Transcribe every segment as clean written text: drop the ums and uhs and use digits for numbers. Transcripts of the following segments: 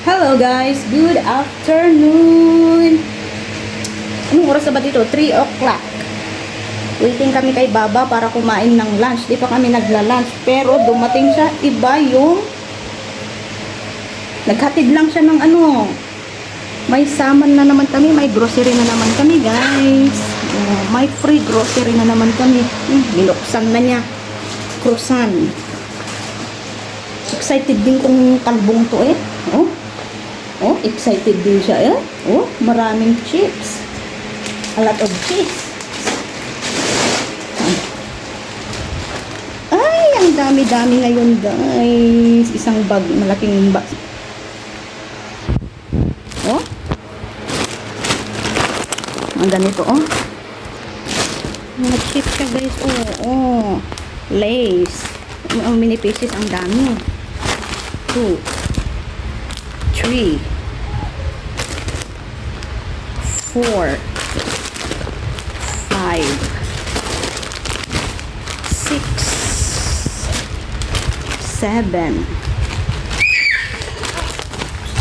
Hello guys, good afternoon. Anong oras na ba dito? 3 o'clock. Waiting kami kay Baba para kumain ng lunch. Di pa kami nagla-lunch, pero dumating siya. Iba yung naghatid lang siya ng ano. May saman na naman kami, may grocery na naman kami guys. May free grocery na naman kami. Binuksan na niya. Croissant. Excited din kung kalbong to eh. Oh, excited din siya eh. Oh, maraming chips. A lot of cheese. Ay, ang dami-dami ngayon guys. Isang bag, malaking bag. Oh. Ang ganito oh. Mga chips siya guys. Oh. Lace. Ang mini pieces ang dami. 2 3 4 5 6 7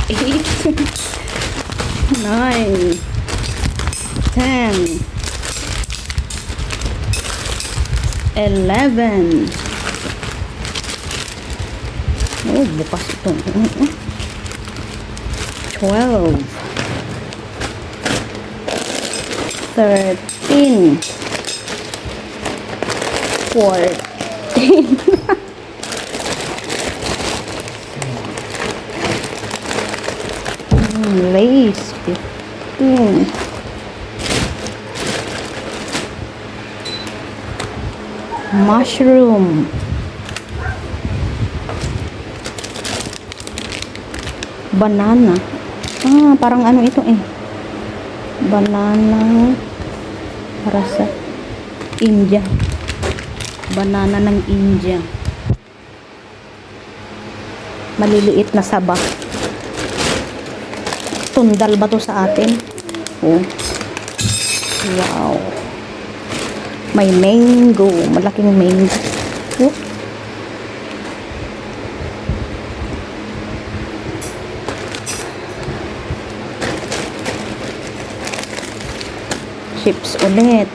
8 9 10 11. Oh, bukas ito. 12 13 14 Lace 15 mushroom banana. Parang ano ito eh. Banana para sa India. Banana ng India. Maliliit na saba. Tundal ba to sa atin? Oh. Wow. May mango. Malaking mango. Oh. Chips ulit.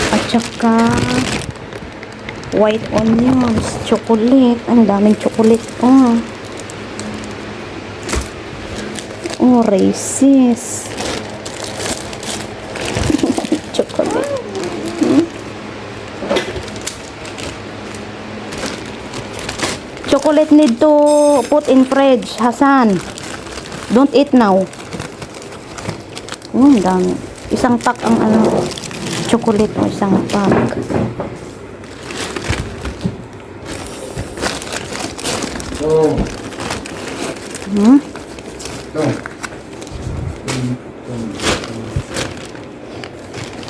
At saka white onions, chocolate. Ang daming chocolate. Oh, races. Chocolate. Chocolate need to put in fridge, Hasan. Don't eat now. Ang dami. Isang pack ang ano, chocolate o isang pack. Oh.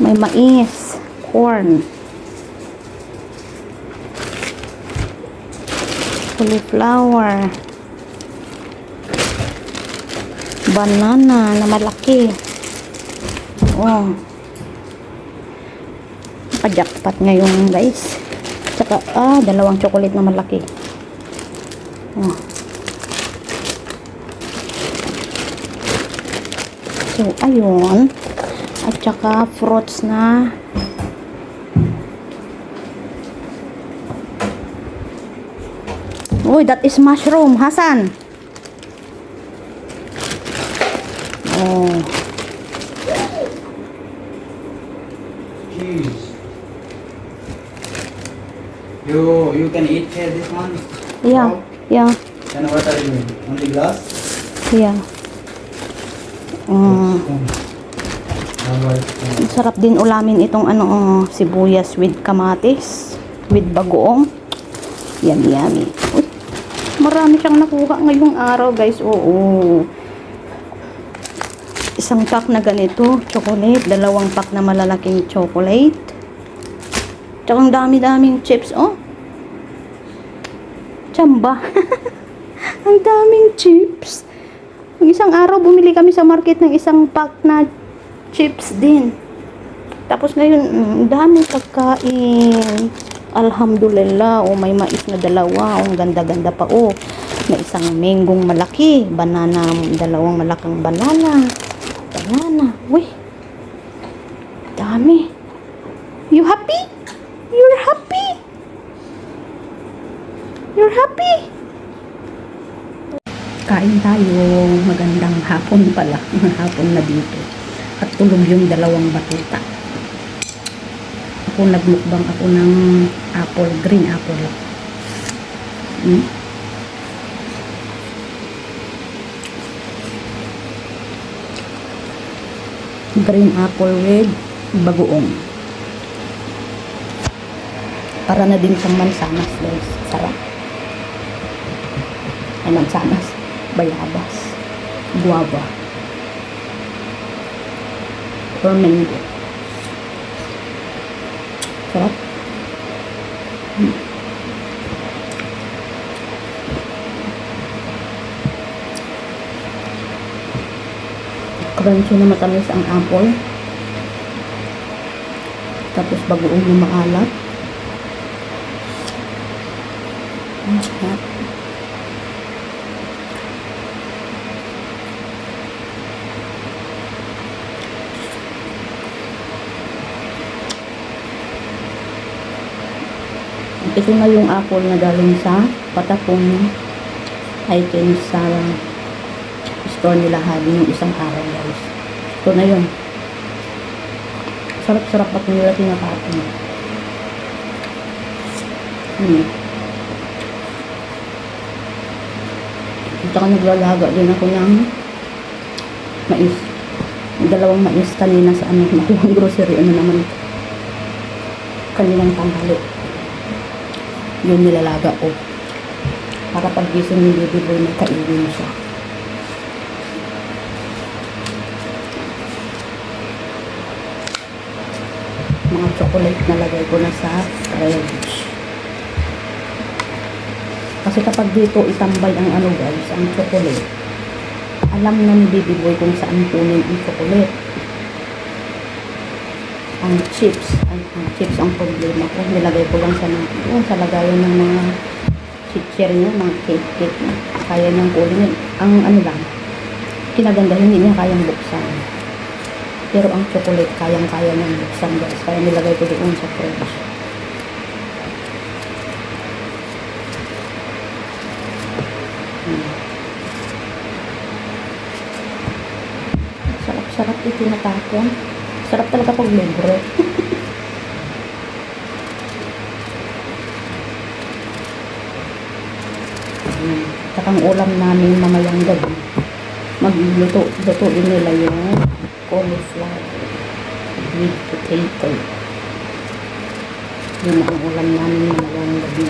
May mais, corn, cauliflower, banana na malaki. Oh. Naka-jackpot ngayon guys. Tsaka, dalawang chocolate na malaki. Oh. So, ayun. At tsaka, fruits na. Uy, that is mushroom, Hasan. Oh. Cheese. You can eat here this one? Yeah. Wow. Yeah. Then what are you doing? Only glass? Yeah. Spoon. Sarap din ulamin itong ano, sibuyas with kamatis, with bagoong. Yummy, yummy. Uy, marami siyang nakuha ngayong araw, guys. Oo. Isang pack na ganito, chocolate. Dalawang pack na malalaking chocolate. Tsaka ang dami-daming chips, oh. Tsamba. Ang daming chips. Ang isang araw, bumili kami sa market ng isang pack na chips din. Tapos ngayon, daming pagkain. Alhamdulillah, oh, may mais na dalawa. Oh, ang ganda-ganda pa, oh. May isang manggong malaki. Banana, dalawang malakang banana. Banana. Uy. Dami. You happy? You're happy? You're happy? Kain tayo. Magandang hapon pala. Hapon na dito. At tulog yung dalawang batuta. Ako nagmukbang ako ng apple, green apple. Green apple with bagoong. Para na din siyang mansanas, guys. Sarap. Ay, mansanas. Bayabas. Guava. Or mango. Sarap. Crunchy na matamis ang apple. Tapos bagoong na maalat. Sarap. Ito na yung apple na galing sa Patapon item sa store nila Habi yung isang araw, guys. Ito na yun. Sarap-sarap at nila tinapatong. Ito ka naglalaga din ako ng mais. Dalawang mais kanina sa nakuhang grocery. Ano naman kanilang tanghali. Yun nilalaga ko. Para pag gising ni baby boy, magkainin siya. Mga chocolate na lagay ko na sa fridge. Kasi kapag dito itambay ang ano, guys, ang chocolate, alam na ni baby boy kung saan kunin ang chocolate. Ang chips ang problema ko. Nilagay ko lang sa lagayan ng mga chicher niya, mga cake niya. Kaya niyang kunin. Ang ano lang, kinaganda, hindi niya kayang buksan. Pero ang chocolate, kayang-kaya niyang buksan, guys. Kaya nilagay ko doon sa fridge. Sarap-sarap ito natapon. Sarap talaga pag libre. Takang ulam namin mamayang gabi. Lutuin nila yung cauliflower with potato. Yun ang ulam namin mamayang gabi.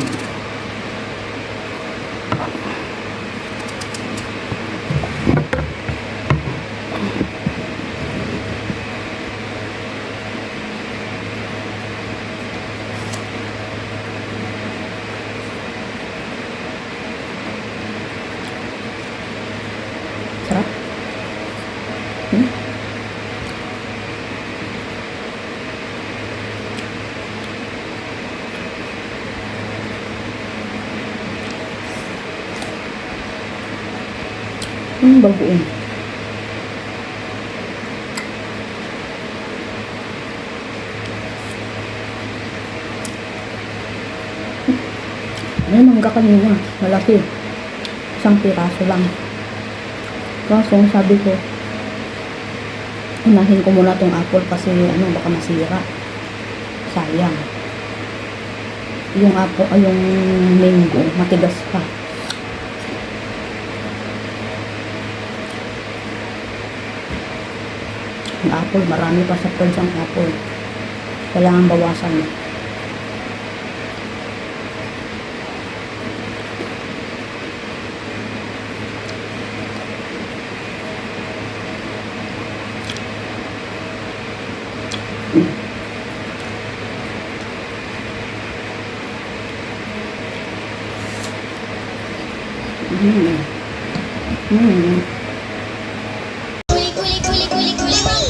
Sarap. Bagoong. May mangga kanina. Malaki. Isang piraso lang. Kaso, sabi ko, unahin ko muna tong apple kasi baka masira. Sayang. Yung apple, yung mango, matigas pa. Ang apple, marami pa sa fridge ang apple. Kailangan bawasan.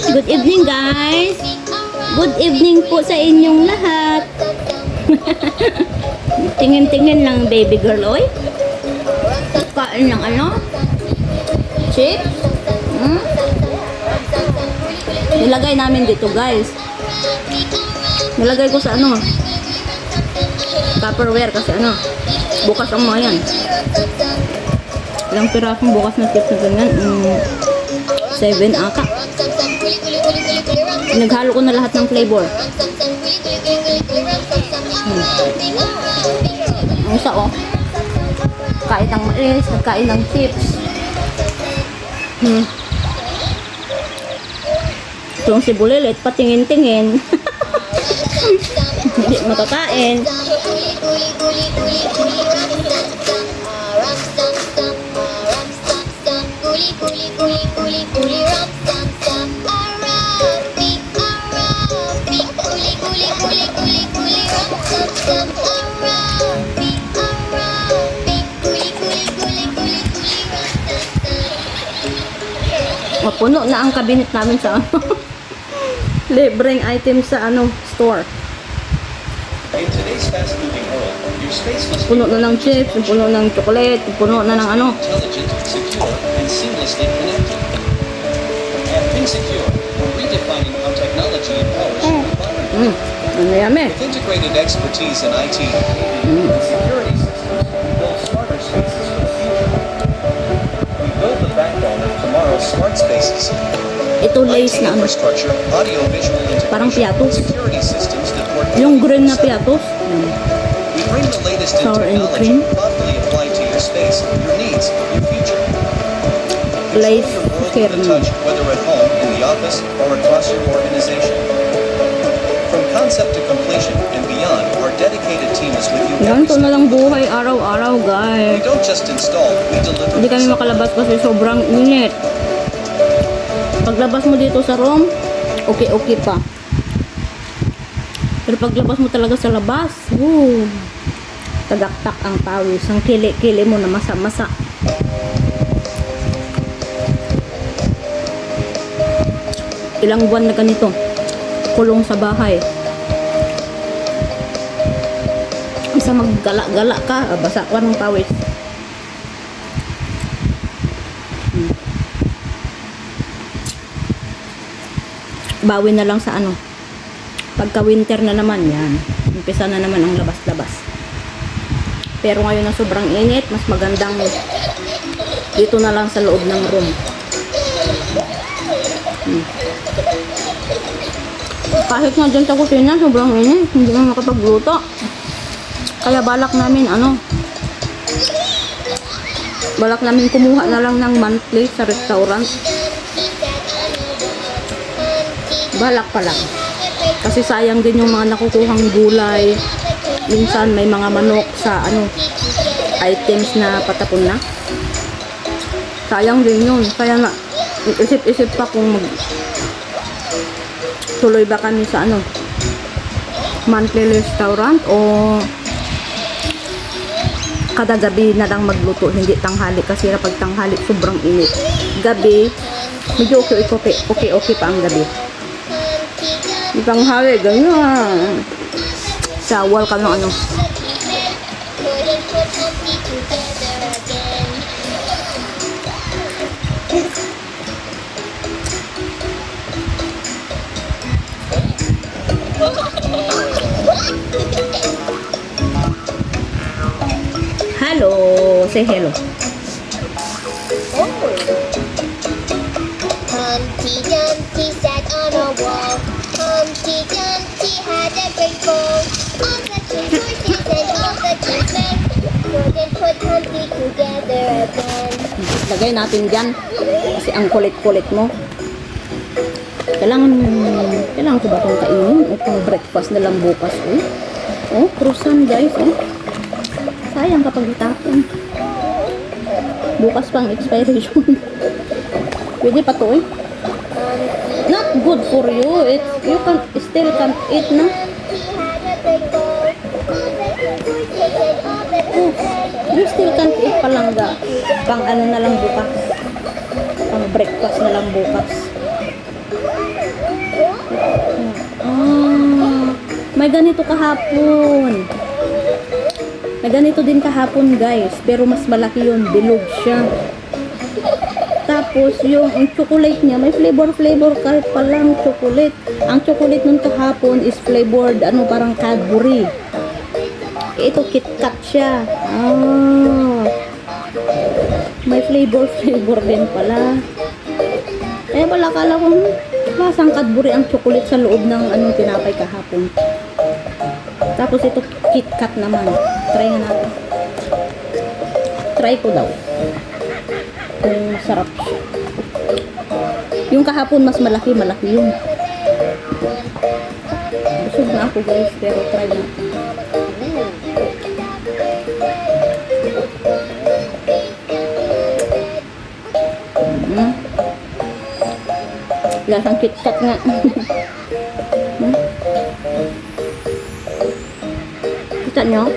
Good evening, guys. Good evening po sa inyong lahat. Tingin-tingin lang, baby girl, oy. Kain ng ano? Chips? Hmm? Nilagay namin dito, guys. Nilagay ko sa ano? Tupperware kasi ano? Bukas ang mga yan. Ilang pirasong bukas na chips na ganyan? 7 aka. Naghalo ko na lahat ng flavor. Ang isa, oh. Kain ng mais, nagkain ng chips. Itong si Bulilit, patingin-tingin. Hindi makakain. Mapuno na ang cabinet namin sa ano. Libreng item sa ano, store. In today's fast-moving world, your space must be Puno na ng chips, puno ng chocolate, puno na ng ano. intelligent, secure, and seamlessly connected. At ThinkSecure, we're redefining how technology empowers your environment. Ano yami? With integrated expertise in IT and security systems, we build smarter spaces for the future. We build the backbone of tomorrow's smart spaces. Ito IT lace na ano. infrastructure, audio-visual Parang integration, piatos. security systems that work Yung green na piatos. We bring the latest in Sour and technology cream. thoughtfully applied to your space, your needs, your future. Lace Control your world with a caramel. touch, whether at home, in the office, or across your organization. From concept to completion and beyond, our dedicated team is with you every Ganito na step lang of the buhay way. araw-araw, We guys. don't just install, we deliver. Hindi kami makalabas kasi sobrang init. Paglabas mo dito sa room, okay pa. Pero paglabas mo talaga sa labas, tagaktak ang pawis. Ang kili-kili mo na masa-masa. Ilang buwan na ganito. Kulong sa bahay. Isa maggala-gala ka, basa ka ng pawis. Bawi na lang sa ano. Pagka winter na naman yan, umpisa na naman ang labas-labas. Pero ngayon na sobrang init, mas magandang dito na lang sa loob ng room. Kahit nga dyan sa kusina, sobrang init, hindi na makapagluto. Kaya balak namin kumuha na lang ng monthly sa restaurant. Balak pa lang. Kasi sayang din yung mga nakukuhang gulay. Minsan may mga manok sa items na patapon na. Sayang din yun. Kaya nga, isip-isip pa kung tuloy ba kami sa monthly restaurant o kada gabi na lang magluto, hindi tanghali kasi pag tanghali sobrang init. Gabi, medyo okay pa ang gabi. Di tanghali, ganyan. Sawal ka ng Hello, say hello. Humpty Dumpty sat on a wall. Humpty Dumpty had a great fall. All the king's horses and all the king's men couldn't put Humpty together again. Lagay natin dyan kasi ang kulit-kulit mo. Kailangan ko ba itong kainin o pang breakfast na lang bukas? Croissant guys. Sayang kapag itapon. Bukas pang expiration. Pwede pa to Not good for you. You still can't eat na. You still can't eat palangga. Pang na lang bukas. Pang breakfast na lang bukas. May ganito kahapon. Na ganito din kahapon, guys. Pero mas malaki yun. Bilog siya. Tapos, yung chocolate niya, may flavor kahit palang chocolate. Ang chocolate nun kahapon is flavored, parang Cadbury. Ito, KitKat siya. May flavor din pala. Kaya pala, akala ko, lasang Cadbury ang chocolate sa loob ng tinapay kahapon. Tapos ito, KitKat naman. Try nga natin. Try ko daw. Kung sarap siya. Yung kahapon mas malaki yun. Busog na ako, guys, pero try natin. Lasang KitKat nga. Kita nyo?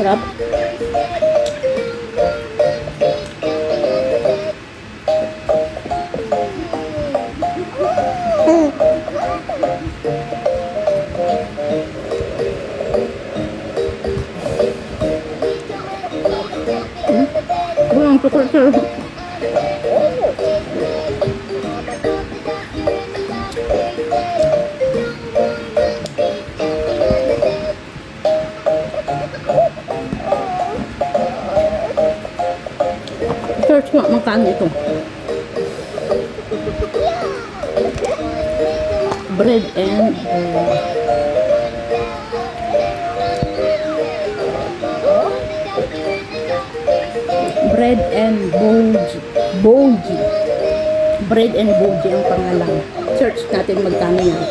Sarap. Buang chocolate. Search nga magkano ito. Bread and Bread and Boji. Bread and Boji ang pangalan. Search natin magkano yan.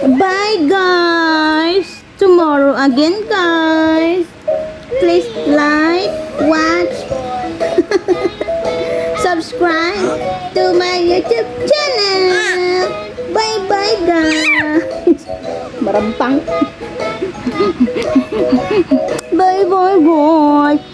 Bye, guys. Tomorrow again, guys. Please like, watch, subscribe to my YouTube channel. Bye, guys. Marampang. Bye.